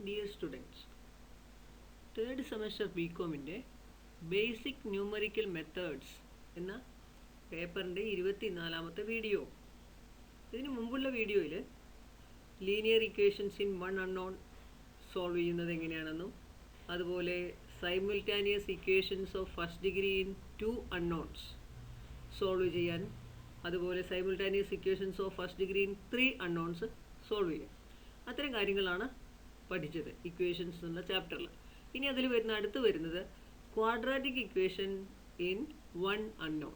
Dear students, third semester BComന്റെ basic numerical methods എന്ന പേപ്പറിൻ്റെ 24ാമത്തെ വീഡിയോ. ഇതിനു മുമ്പുള്ള വീഡിയോയിൽ linear equations in one unknown solve ചെയ്യുന്നത് എങ്ങനെയാണെന്നും അതുപോലെ simultaneous equations of first degree in two unknowns solve ചെയ്യാൻ, അതുപോലെ simultaneous equations of first degree in three unknowns solve ചെയ്യാൻ, അത്തരം കാര്യങ്ങളാണ് പഠിച്ചത് ഇക്വേഷൻസ് എന്ന ചാപ്റ്ററിൽ. ഇനി അതിൽ അടുത്ത് വരുന്നത് quadratic equation in one unknown.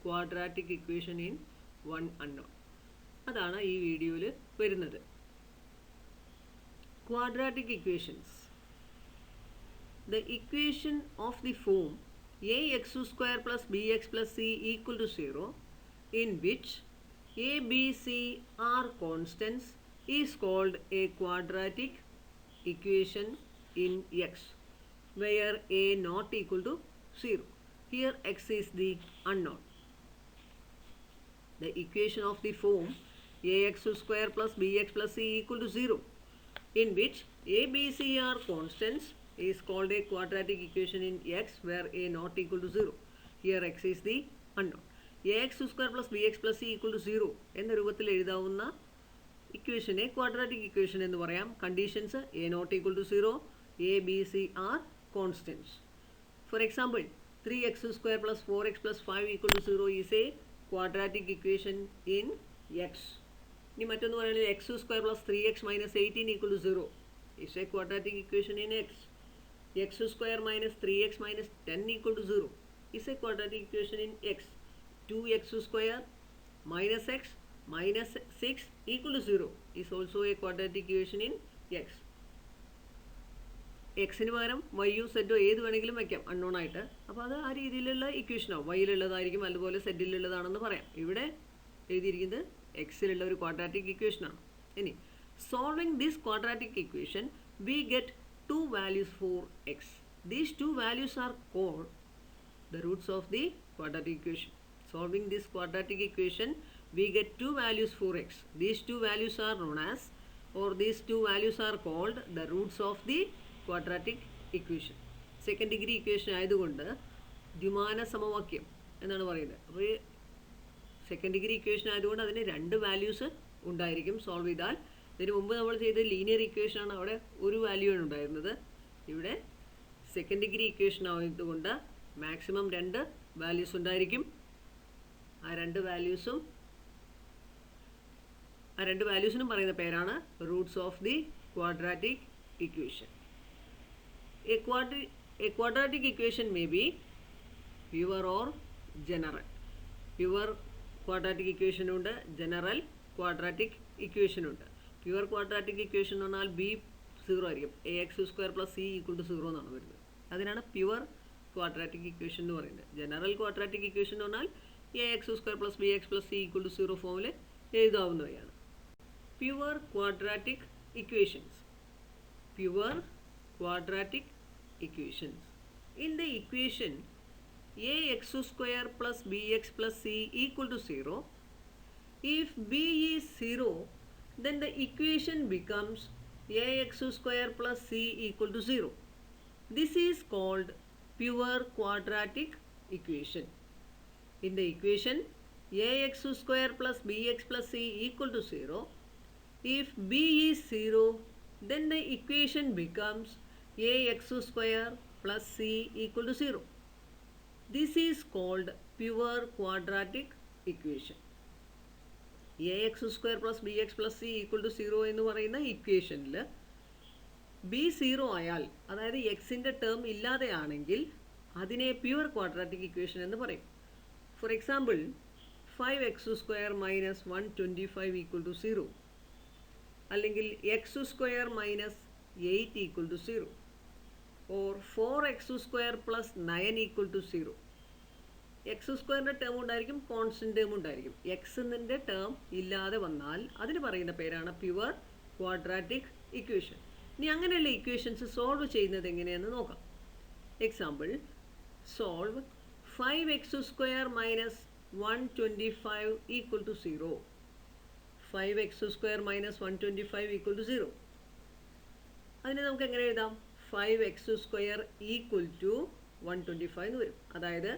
Quadratic equation in one unknown, അതാണ് ഈ വീഡിയോയിൽ വരുന്നത്. Quadratic equations. The equation of the form ax square plus bx plus c equal to 0, in which a, b, c are constants, is called a quadratic equation in x, where a not equal to 0. Here x is the unknown. The equation of the form ax square plus bx plus c equal to 0, in which a, b, c are constants, is called a quadratic equation in x, where a not equal to 0. Here x is the unknown. ax square plus bx plus c equal to 0 എന്ന രൂപത്തിൽ എഴുതാവുന്ന ഇക്വേഷനെ quadratic equation എന്ന് പറയാം. Conditions: A not equal to 0, A B C are constants. For example, 3x square plus 4x plus 5 equal to 0 is a quadratic equation in x. ഇനി മറ്റൊന്ന് പറയുന്നത് x square plus 3x minus 18 equal to 0 is a quadratic equation in x. x square minus 3x minus 10 equal to 0 is a quadratic equation in x. 2x square minus x minus 6 equal to 0 is also a quadratic equation in x. എക്സിന് പകരം വൈയോ സെറ്റോ ഏത് വേണമെങ്കിലും വയ്ക്കാം unknown ആയിട്ട്. അപ്പോൾ അത് ആ രീതിയിലുള്ള ഇക്വേഷനാവും. വൈയിലുള്ളതായിരിക്കും, അതുപോലെ സെറ്റിലുള്ളതാണെന്ന് പറയാം. ഇവിടെ എഴുതിയിരിക്കുന്നത് എക്സിലുള്ള ഒരു ക്വാഡ്രാറ്റിക് ഇക്വേഷനാണ്. ഇനി solving this quadratic equation we get two values for x. These two values are called the roots of the quadratic equation. Solving this quadratic equation, we get two values for x. These two values are known as, or these two values are called the roots of the quadratic equation. Second degree equation ആയതുകൊണ്ട് ദ്വിമാന സമവാക്യം എന്നാണ് പറയുന്നത്. അപ്പോൾ second degree equation ആയതുകൊണ്ട് അതിന് രണ്ട് values ഉണ്ടായിരിക്കും സോൾവ് ചെയ്താൽ. ഇതിന് മുമ്പ് നമ്മൾ ചെയ്ത ലീനിയർ ഇക്വേഷനാണ്, അവിടെ ഒരു വാല്യൂ ആണ് ഉണ്ടായിരുന്നത്. ഇവിടെ സെക്കൻഡ് ഡിഗ്രി ഇക്വേഷൻ ആയതുകൊണ്ട് മാക്സിമം രണ്ട് വാല്യൂസ് ഉണ്ടായിരിക്കും. ആ രണ്ട് വാല്യൂസിനും പറയുന്ന പേരാണ് roots of the quadratic equation. A quadratic equation may be pure or general. Pure quadratic equation ഉണ്ട്, general quadratic equation ഉണ്ട്. പ്യുവർ ക്വാഡ്രാറ്റിക് ഇക്വേഷൻ എന്ന് പറഞ്ഞാൽ ബി 0 ആയിരിക്കും. A X square plus C equal to 0 എന്നാണ് വരുന്നത്. അതിനാണ് പ്യുവർ ക്വാഡ്രാറ്റിക് ഇക്വേഷൻ എന്ന് പറയുന്നത്. ജനറൽ ക്വാഡ്രാറ്റിക് ഇക്വേഷൻ എന്ന് പറഞ്ഞാൽ a X square plus B X plus C equal to 0 ഫോമിൽ എഴുതാവുന്നവയാണ്. Pure quadratic equations. Pure quadratic equations. In the equation a X square plus B X plus C equal to 0, if b is 0, then the equation becomes ax square plus c equal to 0. This is called pure quadratic equation. In the equation ax square plus bx plus c equal to 0, if b is 0, then the equation becomes ax square plus c equal to 0. This is called pure quadratic equation. A X square plus B X plus C equal to 0 എന്ന് പറയുന്ന ഇക്വേഷനിൽ B 0 ആയാൽ, അതായത് എക്സിൻ്റെ term ഇല്ലാതെയാണെങ്കിൽ അതിനെ pure quadratic equation എന്ന് പറയും. For example, 5x square minus 125 equal to 0, അല്ലെങ്കിൽ x square minus 8 equal to 0, or 4x square plus 9 equal to 0. X സ്ക്വയറിൻ്റെ ടേം ഉണ്ടായിരിക്കും, കോൺസ്റ്റന്റ് ടേം ഉണ്ടായിരിക്കും. എക്സിൻ്റെ ടേം ഇല്ലാതെ വന്നാൽ അതിന് പറയുന്ന പേരാണ് പ്യുവർ ക്വാഡ്രാറ്റിക് ഇക്വേഷൻ. ഇനി അങ്ങനെയുള്ള ഇക്വേഷൻസ് സോൾവ് ചെയ്യുന്നത് എങ്ങനെയെന്ന് നോക്കാം. Example, solve 5x square minus 125 equal to 0. 5x square minus 125 equal to 0. അതിനെ നമുക്ക് എങ്ങനെ എഴുതാം? 5x² ഈക്വൽ ടു 125 എന്ന് വരും. അതായത്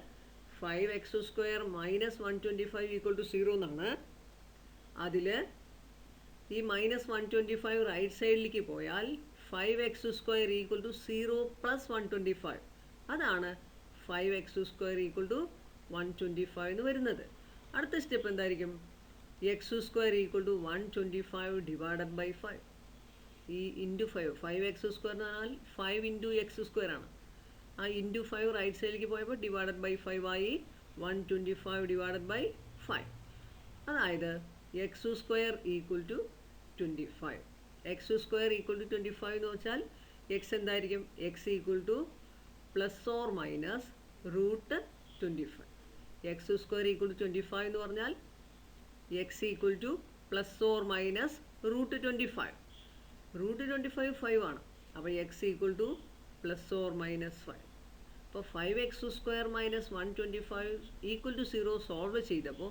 5x² മൈനസ് 125 ഈക്വൽ ടു 0 എന്നാണ്. അതിൽ ഈ -125 റൈറ്റ് സൈഡിലേക്ക് പോയാൽ 5x² ഈക്വൽ ടു 0 പ്ലസ് 125. അതാണ് 5x² ഈക്വൽ ടു 125 എന്ന് വരുന്നത്. അടുത്ത സ്റ്റെപ്പ് എന്തായിരിക്കും? x² equal to 125 divided by 5. ഈ ഇൻറ്റു 5x² എന്ന് പറഞ്ഞാൽ 5 ഇൻറ്റു x² ആണ്. ആ ഇൻറ്റു 5 റൈറ്റ് സൈഡിലേക്ക് പോയപ്പോൾ ഡിവൈഡഡ് ബൈ 5 ആയി 125 ഡിവൈഡഡ് ബൈ 5. അതായത് x² equal to 25. x² equal to 25 എന്ന് വെച്ചാൽ x എന്തായിരിക്കും? x equal to plus or minus root 25. x² equal to 25 എന്ന് പറഞ്ഞാൽ x equal to plus or minus root 25. Root 25 5 ആണ്. അപ്പോൾ x equal to plus or minus 5. അപ്പോൾ 5x² minus 125 equal to 0 solve ചെയ്തപ്പോൾ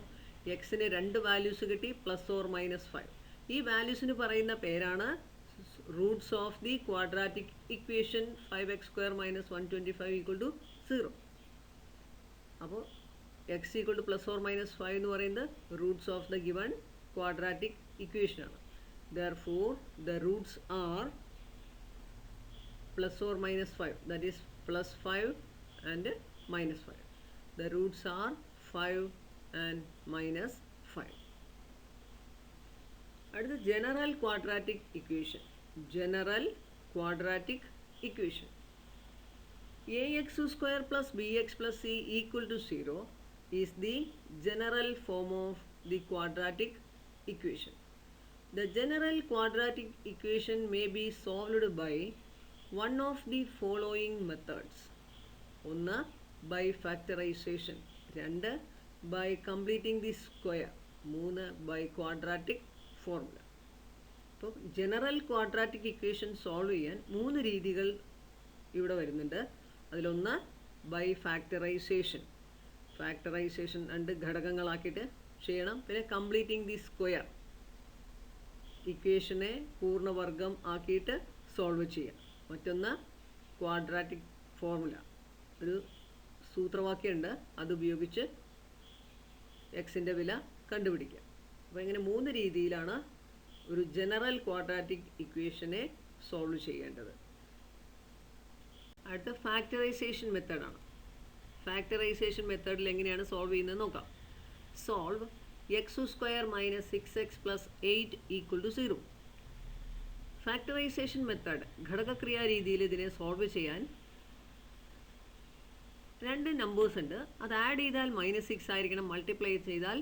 എക്സിന് 2 വാല്യൂസ് കിട്ടി, plus or minus 5. ഈ വാല്യൂസിന് പറയുന്ന പേരാണ് roots of the quadratic equation 5x² minus 125 equal to 0. അപ്പോൾ x equal to plus or minus 5 എന്ന് പറയുന്നത് roots of the given quadratic ഇക്വേഷനാണ്. Therefore, the roots are plus or minus 5, that is plus 5 and minus 5. The roots are 5 and minus 5. അടുത്ത general quadratic equation. General quadratic equation. ax² plus bx plus c equal to 0 is the general form of the quadratic equation. The general quadratic equation may be solved by one of the following methods. 1. By factorization. 2. By completing the square. 3. By quadratic formula. അപ്പോൾ general quadratic equation solve ചെയ്യാൻ 3 രീതികൾ ഇവിടെ വരുന്നുണ്ട്. അതിലൊന്ന് by factorisation. Factorisation 2 ഘടകങ്ങളാക്കിയിട്ട് ചെയ്യണം. പിന്നെ completing the square, ഇക്വേഷനെ പൂർണ്ണവർഗം ആക്കിയിട്ട് solve ചെയ്യാം. മറ്റൊന്ന് ക്വാഡ്രാറ്റിക് ഫോർമുല, ഒരു സൂത്രവാക്യമുണ്ട്, അതുപയോഗിച്ച് എക്സിൻ്റെ വില കണ്ടുപിടിക്കുക. അപ്പോൾ ഇങ്ങനെ 3 രീതിയിലാണ് ഒരു ജനറൽ ക്വാഡ്രാറ്റിക് ഇക്വേഷനെ സോൾവ് ചെയ്യേണ്ടത്. അടുത്ത ഫാക്ടറൈസേഷൻ മെത്തേഡാണ്. ഫാക്ടറൈസേഷൻ മെത്തേഡിൽ എങ്ങനെയാണ് സോൾവ് ചെയ്യുന്നത് നോക്കാം. Solve x² minus 6x plus 8 equal to 0. Factorization method ഘടകക്രിയാ രീതിയിൽ ഇതിനെ സോൾവ് ചെയ്യാൻ 2 നമ്പേഴ്സ് ഉണ്ട്. അത് ആഡ് ചെയ്താൽ -6 ആയിരിക്കണം, മൾട്ടിപ്ലൈ ചെയ്താൽ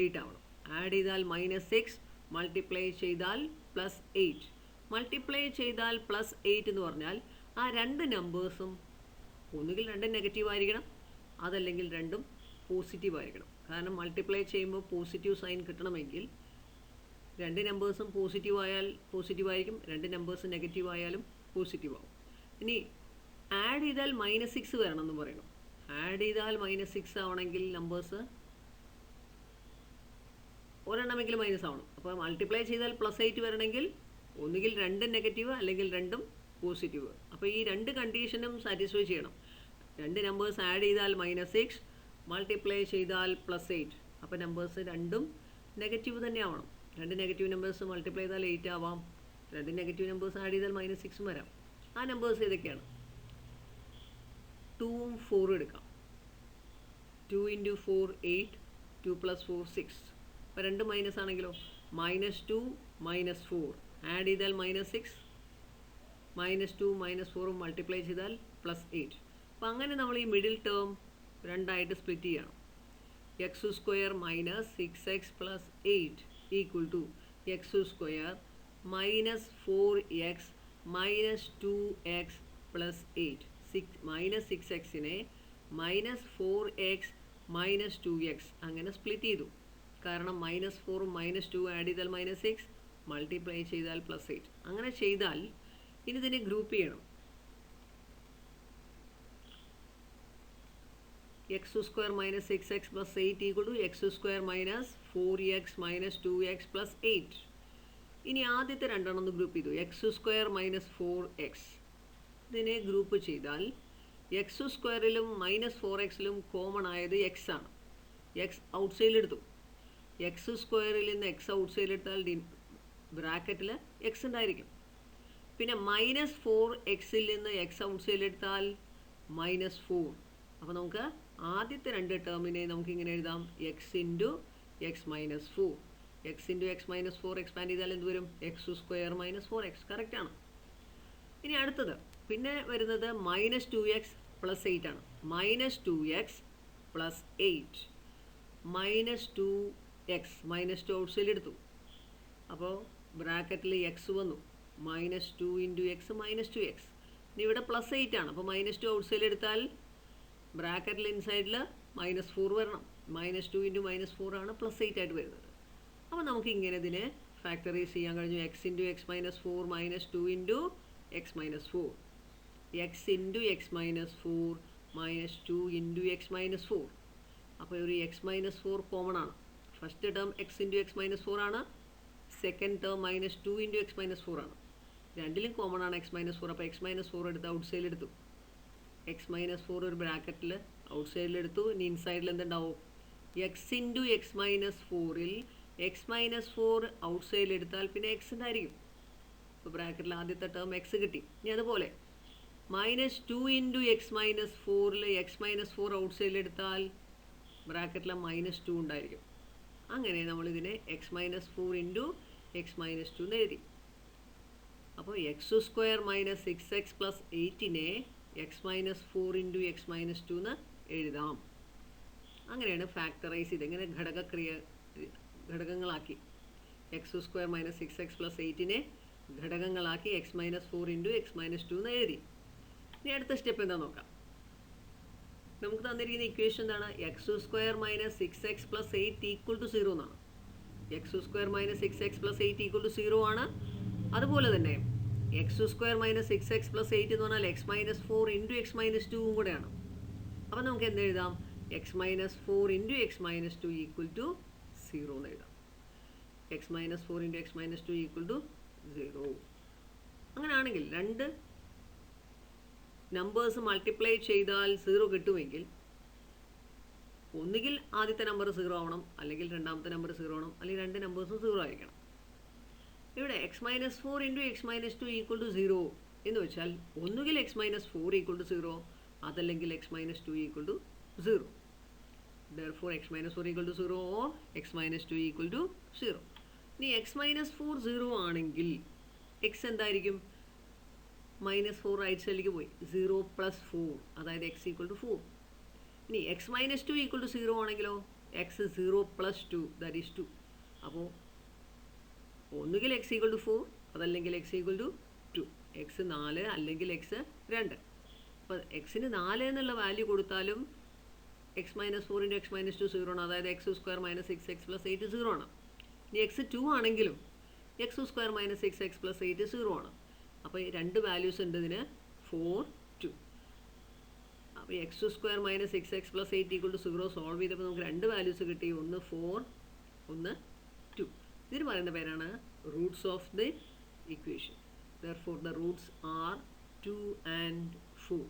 8 ആവണം. ആഡ് ചെയ്താൽ -6, മൾട്ടിപ്ലൈ ചെയ്താൽ +8. മൾട്ടിപ്ലൈ ചെയ്താൽ +8 എന്ന് പറഞ്ഞാൽ ആ 2 നമ്പേഴ്സും ഒന്നുകിൽ 2 നെഗറ്റീവ് ആയിരിക്കണം, അതല്ലെങ്കിൽ 2 പോസിറ്റീവ് ആയിരിക്കണം. കാരണം മൾട്ടിപ്ലൈ ചെയ്യുമ്പോൾ പോസിറ്റീവ് സൈൻ കിട്ടണമെങ്കിൽ 2 നമ്പേഴ്സും പോസിറ്റീവ് ആയാൽ പോസിറ്റീവ് ആയിരിക്കും, 2 നമ്പേഴ്സ് നെഗറ്റീവ് ആയാലും പോസിറ്റീവ് ആവും. ഇനി ആഡ് ചെയ്താൽ -6 വരണം എന്ന് പറയണം. ആഡ് ചെയ്താൽ -6 ആവണമെങ്കിൽ നമ്പേഴ്സ് ഒരെണ്ണമെങ്കിലും മൈനസ് ആവണം. അപ്പോൾ മൾട്ടിപ്ലൈ ചെയ്താൽ +8 വരണമെങ്കിൽ ഒന്നുകിൽ 2 നെഗറ്റീവ് അല്ലെങ്കിൽ 2 പോസിറ്റീവ്. അപ്പോൾ ഈ 2 കണ്ടീഷനും സാറ്റിസ്ഫൈ ചെയ്യണം. 2 നമ്പേഴ്സ് ആഡ് ചെയ്താൽ -6, മൾട്ടിപ്ലൈ ചെയ്താൽ +8. അപ്പോൾ നമ്പേഴ്സ് 2ഉം നെഗറ്റീവ് തന്നെ ആവണം. 2 നെഗറ്റീവ് നമ്പേഴ്സ് മൾട്ടിപ്ലൈ ചെയ്താൽ 8 ആവാം, 2 നെഗറ്റീവ് നമ്പേഴ്സ് ആഡ് ചെയ്താൽ -6 വരാം. ആ നമ്പേഴ്സ് ഏതൊക്കെയാണ്? 2ഉം 4ഉം എടുക്കാം. 2 × 4 8, 2 + 4 6. അപ്പോൾ 2 മൈനസ് ആണെങ്കിലോ -2 -4 ആഡ് ചെയ്താൽ -6, -2 -4ഉം മൾട്ടിപ്ലൈ ചെയ്താൽ +8. അപ്പോൾ അങ്ങനെ നമ്മൾ ഈ മിഡിൽ ടേം 2ആയിട്ട് സ്പ്ലിറ്റ് ചെയ്യണം. x² minus 6x plus 8 equal to x² minus 4x minus 2x plus 8. -6x-നെ -4x minus 2x അങ്ങനെ സ്പ്ലിറ്റ് ചെയ്തു. കാരണം -4ഉം -2 ആഡ് ചെയ്താൽ -6, മൾട്ടിപ്ലൈ ചെയ്താൽ +8. അങ്ങനെ ചെയ്താൽ ഇനി ഇതിനെ ഗ്രൂപ്പ് ചെയ്യണം. x² minus 6x plus 8 equal to x² minus 4x minus 2x plus 8. ഇനി ആദ്യത്തെ രണ്ടെണ്ണം ഒന്ന് ഗ്രൂപ്പ് ചെയ്തു. എക്സ് സ്ക്വയർ മൈനസ് 4x ഇതിനെ ഗ്രൂപ്പ് ചെയ്താൽ എക്സ് സ്ക്വയറിലും മൈനസ് 4x കോമൺ ആയത് എക്സ് ആണ്. എക്സ് ഔട്ട് സൈഡിലെടുത്തു. എക്സ് സ്ക്വയറിൽ നിന്ന് എക്സ് ഔട്ട് സൈഡിലെടുത്താൽ ബ്രാക്കറ്റിൽ എക്സ് ഉണ്ടായിരിക്കും. പിന്നെ മൈനസ് 4x നിന്ന് എക്സ് ഔട്ട് സൈഡിലെടുത്താൽ -4. അപ്പോൾ നമുക്ക് ആദ്യത്തെ രണ്ട് ടേമിനെ നമുക്കിങ്ങനെ എഴുതാം, X into x minus 4. X into x minus 4 expand ചെയ്താൽ എന്ത് വരും? X square minus 4x. കറക്റ്റാണ്. ഇനി അടുത്തത് പിന്നെ വരുന്നത് -2x + 8 ആണ്. -2x + 8 -2x -2 ഔട്ട് സൈഡിൽ എടുത്തു. അപ്പോൾ ബ്രാക്കറ്റിൽ എക്സ് വന്നു. -2 × x -2x. ഇനി ഇവിടെ +8 ആണ്. അപ്പോൾ -2 ഔട്ട് സൈഡിൽ എടുത്താൽ ബ്രാക്കറ്റിൽ ഇൻസൈഡിൽ -4 വരണം. -2 × -4 ആണ് +8 ആയിട്ട് വരുന്നത്. അപ്പോൾ നമുക്ക് ഇങ്ങനെ ഇതിനെ ഫാക്ടറൈസ് ചെയ്യാൻ കഴിഞ്ഞു. X into x minus 4 -2 × x minus 4. X into x minus 4 -2 × x minus 4. അപ്പോൾ ഒരു എക്സ് മൈനസ് 4 കോമൺ ആണ്. First term X into x minus 4 ആണ്. സെക്കൻഡ് ടേം -2 × എക്സ് മൈനസ് 4 ആണ്. രണ്ടിലും കോമൺ ആണ് എക്സ് മൈനസ് 4. അപ്പോൾ എക്സ് മൈനസ് 4 എടുത്ത് ഔട്ട് സൈഡിൽ എടുത്തു. എക്സ് മൈനസ് 4 ഒരു ബ്രാക്കറ്റിൽ ഔട്ട് സൈഡിൽ എടുത്തു. ഇനി ഇൻസൈഡിൽ എന്തുണ്ടാവും? എക്സ് ഇൻറ്റു എക്സ് മൈനസ് 4ൽ എക്സ് മൈനസ് 4 ഔട്ട് സൈഡിൽ എടുത്താൽ പിന്നെ എക്സ് ഉണ്ടായിരിക്കും. അപ്പോൾ ബ്രാക്കറ്റിൽ ആദ്യത്തെ ടേം എക്സ് കിട്ടി. ഇനി അതുപോലെ -2 × എക്സ് മൈനസ് 4ൽ എക്സ് മൈനസ് 4 ഔട്ട് സൈഡിൽ എടുത്താൽ ബ്രാക്കറ്റിൽ -2 ഉണ്ടായിരിക്കും. അങ്ങനെ നമ്മളിതിനെ എക്സ് മൈനസ് 4 × എക്സ് മൈനസ് 2 എന്ന് എഴുതി. അപ്പോൾ എക്സ് സ്ക്വയർ മൈനസ് 6x + 8നെ എക്സ് മൈനസ് 4 × എക്സ് മൈനസ് 2 എന്ന് എഴുതാം. അങ്ങനെയാണ് ഫാക്ടറൈസ് ചെയ്ത് ഇങ്ങനെ ഘടകങ്ങളാക്കി. എക്സ് സ്ക്വയർ മൈനസ് 6x + 8നെ ഘടകങ്ങളാക്കി എക്സ് മൈനസ് 4 × എക്സ് മൈനസ് 2 എന്ന് എഴുതി. ഇനി അടുത്ത സ്റ്റെപ്പ് എന്താ നോക്കാം. നമുക്ക് തന്നിരിക്കുന്ന ഇക്വേഷൻ എന്താണ്? എക്സ് സ്ക്വയർ മൈനസ് 6x + 8 = 0 എന്നാണ്. എക്സ് സ്ക്വയർ മൈനസ് 6x + 8 = 0 ആണ്. അതുപോലെ തന്നെ എക്സ് സ്ക്വയർ മൈനസ് 6x + 8 എന്ന് പറഞ്ഞാൽ എക്സ് മൈനസ് 4 × എക്സ് മൈനസ് 2 കൂടെയാണ്. അപ്പോൾ നമുക്ക് എന്ത് എഴുതാം? എക്സ് മൈനസ് 4 × എക്സ് മൈനസ് 2 = 0 എന്ന് എഴുതാം. X minus 4 × x minus 2 = 0. അങ്ങനെയാണെങ്കിൽ രണ്ട് നമ്പേഴ്സ് മൾട്ടിപ്ലൈ ചെയ്താൽ 0 കിട്ടുമെങ്കിൽ ഒന്നുകിൽ ആദ്യത്തെ നമ്പർ 0 ആവണം, അല്ലെങ്കിൽ രണ്ടാമത്തെ നമ്പർ 0 ആവണം, അല്ലെങ്കിൽ രണ്ട് നമ്പേഴ്സും 0 ആയിരിക്കണം. ഇവിടെ എക്സ് മൈനസ് 4 × എക്സ് മൈനസ് 2 = 0 എന്ന് വെച്ചാൽ ഒന്നുകിൽ എക്സ് മൈനസ് 4 = 0, അതല്ലെങ്കിൽ X minus 2 = 0. Therefore x minus 4 = 0 or x minus 2 = 0. ഇനി എക്സ് മൈനസ് 4 0 ആണെങ്കിൽ എക്സ് എന്തായിരിക്കും? -4 റൈറ്റ് സൈഡിലേക്ക് പോയി. 0 + 4 അതായത് x = 4. ഇനി എക്സ് മൈനസ് 2 = 0 ആണെങ്കിലോ എക്സ് 0 + 2 ദാറ്റ് ഈസ് 2. അപ്പോൾ ഒന്നുകിൽ x = 4 അതല്ലെങ്കിൽ x = 2. x 4 അല്ലെങ്കിൽ x 2. അപ്പോൾ എക്സിന് 4 എന്നുള്ള വാല്യൂ കൊടുത്താലും എക്സ് മൈനസ് 4 × എക്സ് മൈനസ് 2 0 ആണ്. അതായത് എക്സ് സ്ക്വയർ മൈനസ് 6x + 8 0 ആണ്. ഇനി എക്സ് 2 ആണെങ്കിലും എക്സ് സ്ക്വയർ മൈനസ് 6x + 8 0 ആണ്. അപ്പോൾ ഈ രണ്ട് വാല്യൂസ് ഉണ്ട് ഇതിന് 4 2. അപ്പോൾ x square minus 6x + 8 = 0 solve ചെയ്തപ്പോൾ നമുക്ക് രണ്ട് വാല്യൂസ് കിട്ടി. ഒന്ന് 4 ഒന്ന് 2. ഇതിന് പറയുന്ന പേരാണ് roots of the equation. Therefore the roots are 2 and 4.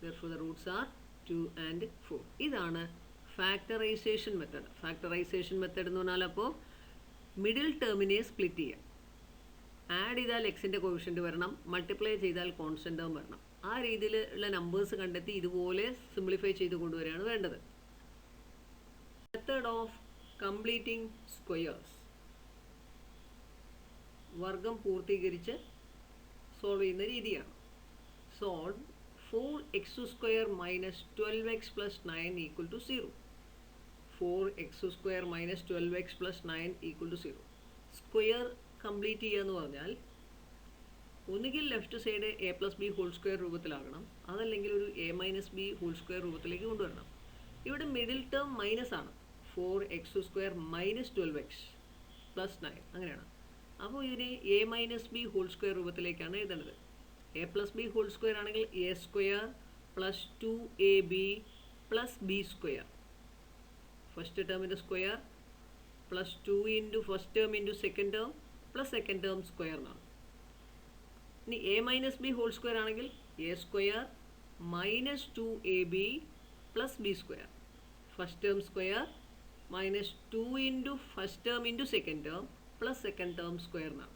Therefore the roots are 2 and 4. ഇതാണ് ഫാക്ടറൈസേഷൻ മെത്തേഡ്. ഫാക്ടറൈസേഷൻ മെത്തേഡ് എന്ന് പറഞ്ഞാൽ അപ്പോൾ മിഡിൽ ടേമിനെ സ്പ്ലിറ്റ് ചെയ്യുക. ആഡ് ചെയ്താൽ എക്സിൻ്റെ കോഷ്യൻ്റ് വരണം, മൾട്ടിപ്ലൈ ചെയ്താൽ കോൺസ്റ്റൻ്റ് ടേം വരണം. ആ രീതിയിലുള്ള നമ്പേഴ്സ് കണ്ടെത്തി ഇതുപോലെ സിംപ്ലിഫൈ ചെയ്ത് കൊണ്ടുവരികയാണ് വേണ്ടത്. Method of completing squares. വർഗം പൂർത്തീകരിച്ച് സോൾവ് ചെയ്യുന്ന രീതിയാണ്. Solve 4x² - 12x + 9 = 0. 4x² - 12x + 9 = 0. Square complete ചെയ്യുക എന്ന് പറഞ്ഞാൽ ഒന്നുകിൽ ലെഫ്റ്റ് സൈഡ് a+b² രൂപത്തിലാകണം, അതല്ലെങ്കിൽ ഒരു a-b² രൂപത്തിലേക്ക് കൊണ്ടുവരണം. ഇവിടെ മിഡിൽ ടേം മൈനസ് ആണ്. 4x² - 12x + 9 അങ്ങനെയാണ്. അപ്പോൾ ഇതിനെ a-b² രൂപത്തിലേക്കാണ് എഴുതേണ്ടത്. a+b² ആണെങ്കിൽ a² + 2ab + b². ഫസ്റ്റ് ടേമിൻ്റെ square +2 × first term × second term plus second term square എന്നാണ്. ഇനി a minus b whole square ആണെങ്കിൽ a square minus 2ab plus b square. First term square minus 2 into first term into second term plus second term square എന്നാണ്.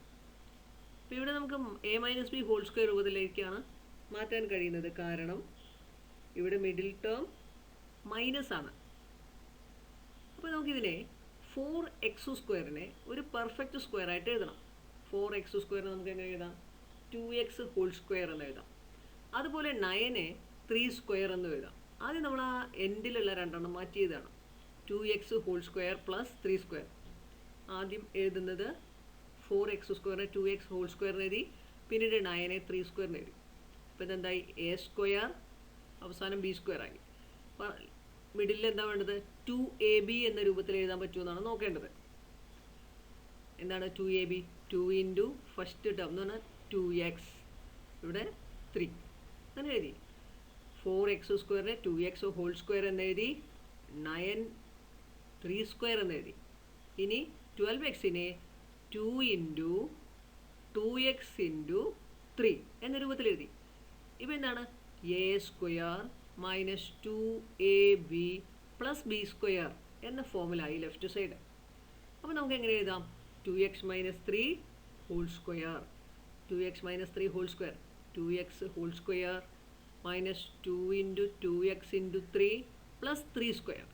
അപ്പോൾ ഇവിടെ നമുക്ക് a minus b whole square രൂപത്തിലേക്കാണ് മാറ്റാൻ കഴിയുന്നത്. കാരണം ഇവിടെ മിഡിൽ ടേം മൈനസ് ആണ്. അപ്പോൾ നമുക്കിതിനെ 4x² ഒരു പെർഫെക്റ്റ് സ്ക്വയർ ആയിട്ട് എഴുതണം. 4x² നമുക്ക് എങ്ങനെ എഴുതാം? 2x ഹോൾ സ്ക്വയർ എന്ന് എഴുതാം. അതുപോലെ 9 3² എന്ന് എഴുതാം. ആദ്യം നമ്മൾ ആ എൻഡിലുള്ള രണ്ടെണ്ണം മാറ്റി എഴുതാണ്. 2x whole square plus 3². ആദ്യം എഴുതുന്നത് 4x² 2x ഹോൾ സ്ക്വയർ എഴുതി, പിന്നീട് 9 3² എഴുതി. അപ്പോൾ ഇതെന്തായി? a² അവസാനം b² ആയി. അപ്പോൾ മിഡിലിൽ എന്താ വേണ്ടത്? 2ab എന്ന രൂപത്തിൽ എഴുതാൻ പറ്റുമെന്നാണ് നോക്കേണ്ടത്. എന്താണ് 2ab? 2 ഇൻറ്റു ഫസ്റ്റ് ടേം എന്ന് പറഞ്ഞാൽ 2x, ഇവിടെ 3 അങ്ങനെ എഴുതി. 4x² 2x ഹോൾ സ്ക്വയർ എന്ന് എഴുതി, 9 3² എന്ന് എഴുതി. ഇനി 12x-നെ 2 ഇൻറ്റു 2x ഇൻറ്റു 3 എന്ന രൂപത്തിൽ എഴുതി. ഇപ്പോൾ എന്താണ്? a² minus 2ab plus b² എന്ന ഫോമിലായി ലെഫ്റ്റ് സൈഡ്. അപ്പോൾ നമുക്ക് എങ്ങനെ എഴുതാം? 2x minus 3 whole square, 2x minus 3 whole square, 2x whole square minus 2 into 2x into 3 plus 3².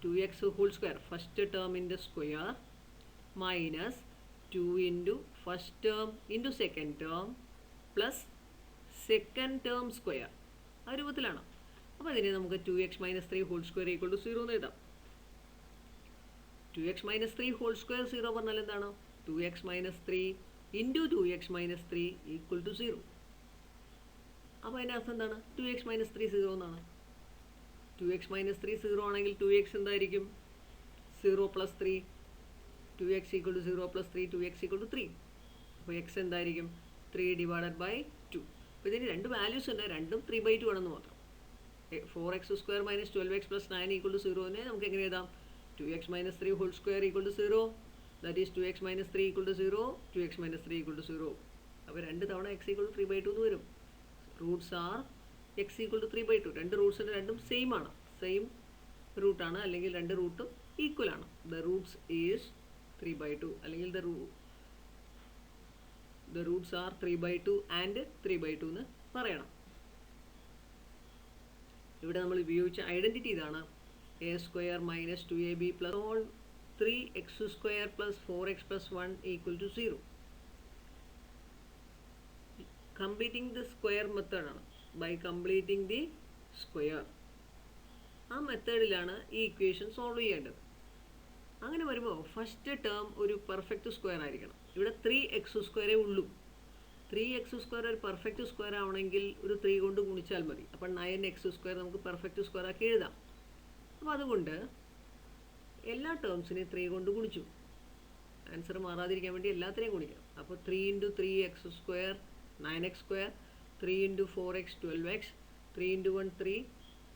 2x whole square first ടേമിൻ്റെ square minus 2 into first term into second term plus second term square. ആ രൂപത്തിലാണ്. അപ്പോൾ അതിനെ നമുക്ക് 2x minus 3 whole square equal to 0 എന്ന് എഴുതാം. 2x minus 3 whole square 0 പറഞ്ഞാൽ എന്താണ്? 2x minus 3 into 2x minus 3 equal to 0. അപ്പോൾ അതിൻ്റെ അർത്ഥം എന്താണ്? 2x മൈനസ് 3 0 എന്നാണ്. 2x മൈനസ് 3 0 ആണെങ്കിൽ 2x എന്തായിരിക്കും? 0 plus 3, 2x equal to 0 plus 3, 2x equal to 3. അപ്പോൾ x എന്തായിരിക്കും? 3 ഡിവൈഡഡ് ബൈ 2. അപ്പോൾ ഇതിന് രണ്ട് വാല്യൂസ് ഉണ്ട്, രണ്ടും 3/2 ആണെന്ന് മാത്രം. 4x² minus 12x plus 9 equal to 0നെ നമുക്ക് എങ്ങനെ എഴുതാം? 2x minus 3 whole square equal to 0, that is 2x minus 3 equal to 0, 2x minus 3 equal to 0. അപ്പോൾ രണ്ട് തവണ x ഈക്വൽ ടു 3/2 എന്ന് വരും. Roots are x equal to 3/2. രണ്ട് റൂട്ട്സിൻ്റെ രണ്ടും സെയിം ആണ്, സെയിം റൂട്ടാണ്, അല്ലെങ്കിൽ രണ്ട് റൂട്ടും ഈക്വൽ ആണ്. ദ റൂട്ട്സ് ഈസ് 3/2, അല്ലെങ്കിൽ the roots are 3/2 and 3/2 എന്ന് പറയണം. ഇവിടെ നമ്മൾ ഉപയോഗിച്ച ഐഡൻറ്റിറ്റി ഇതാണ്. a² minus 2ab plus whole 3x² plus 4x plus 1 equal to 0. Completing the square മെത്തേഡാണ്. ബൈ കംപ്ലീറ്റിംഗ് ദി സ്ക്വയർ, ആ മെത്തേഡിലാണ് ഈ ഇക്വേഷൻ സോൾവ് ചെയ്യേണ്ടത്. അങ്ങനെ വരുമ്പോൾ ഫസ്റ്റ് ടേം ഒരു പെർഫെക്റ്റ് സ്ക്വയർ ആയിരിക്കണം. ഇവിടെ 3x² ഉള്ളൂ. 3x² ഒരു പെർഫെക്റ്റ് സ്ക്വയർ ആവണമെങ്കിൽ ഒരു 3 കൊണ്ട് ഗുണിച്ചാൽ മതി. അപ്പം 9x² നമുക്ക് പെർഫെക്റ്റ് സ്ക്വയർ ആക്കി എഴുതാം. അപ്പോൾ അതുകൊണ്ട് എല്ലാ ടേംസിനെയും 3 കൊണ്ട് ഗുണിച്ചു. ആൻസർ മാറാതിരിക്കാൻ വേണ്ടി എല്ലാത്തിനെയും ഗുണിക്കണം. അപ്പോൾ 3 into 3x² 9x², 3 into 4x 12x, 3 into 1 3.